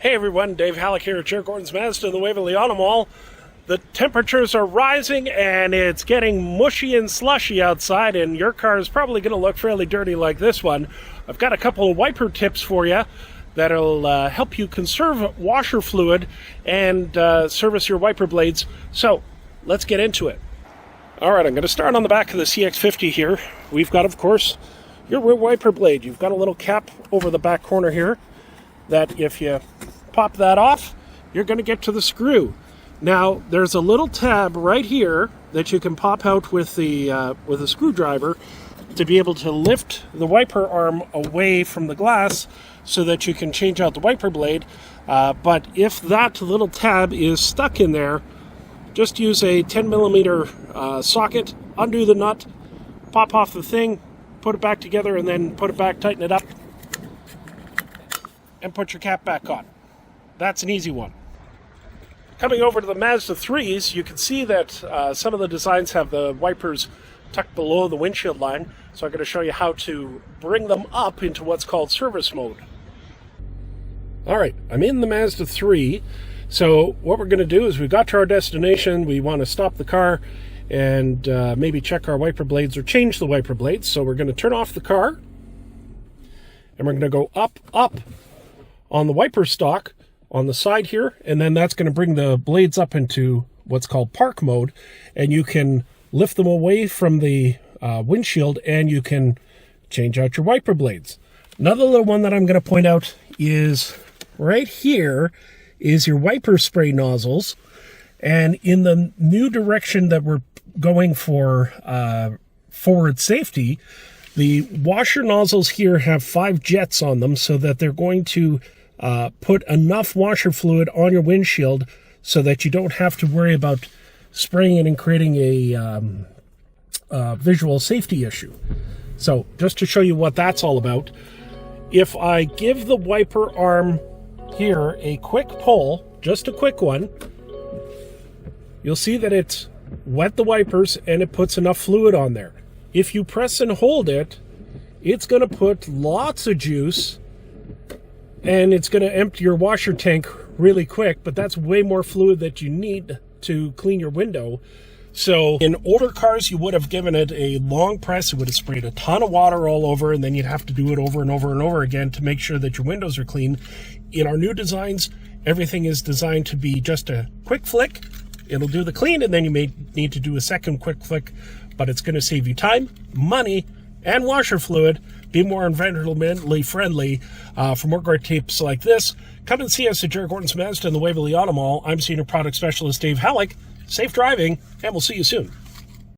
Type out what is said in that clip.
Hey everyone, Dave Halleck here at Gerry Mazda in the Waverley Auto Mall. The temperatures are rising and it's getting mushy and slushy outside, and your car is probably going to look fairly dirty like this one. I've got a couple of wiper tips for you that'll help you conserve washer fluid and service your wiper blades. So let's get into it. Alright, I'm going to start on the back of the CX-50 here. We've got, of course, your rear wiper blade. You've got a little cap over the back corner here that if you pop that off, you're going to get to the screw. Now, there's a little tab right here that you can pop out with a screwdriver to be able to lift the wiper arm away from the glass so that you can change out the wiper blade. But if that little tab is stuck in there, just use a 10 millimeter socket, undo the nut, pop off the thing, put it back together, and then put it back, tighten it up, and put your cap back on. That's an easy one. Coming over to the Mazda 3s, you can see that some of the designs have the wipers tucked below the windshield line. So I'm going to show you how to bring them up into what's called service mode. Alright, I'm in the Mazda 3. So what we're going to do is we've got to our destination. We want to stop the car and maybe check our wiper blades or change the wiper blades. So we're going to turn off the car. And we're going to go up on the wiper stock on the side here, and then that's going to bring the blades up into what's called park mode, and you can lift them away from the windshield and you can change out your wiper blades. Another little one that I'm going to point out is right here is your wiper spray nozzles, and in the new direction that we're going for forward safety, the washer nozzles here have 5 jets on them so that they're going to put enough washer fluid on your windshield so that you don't have to worry about spraying it and creating a visual safety issue. So just to show you what that's all about, if I give the wiper arm here a quick pull, just a quick one, you'll see that it's wet the wipers and it puts enough fluid on there. If you press and hold it, it's going to put lots of juice and it's going to empty your washer tank really quick, but that's way more fluid that you need to clean your window. So in older cars, you would have given it a long press. It would have sprayed a ton of water all over, and then you'd have to do it over and over and over again to make sure that your windows are clean. In our new designs, everything is designed to be just a quick flick. It'll do the clean, and then you may need to do a second quick flick, but it's going to save you time, money, and washer fluid. Be more environmentally friendly. For more great tips like this, come and see us at Gerry Mazda in the Waverley Auto Mall. I'm Senior Product Specialist Dave Halleck. Safe driving, and we'll see you soon.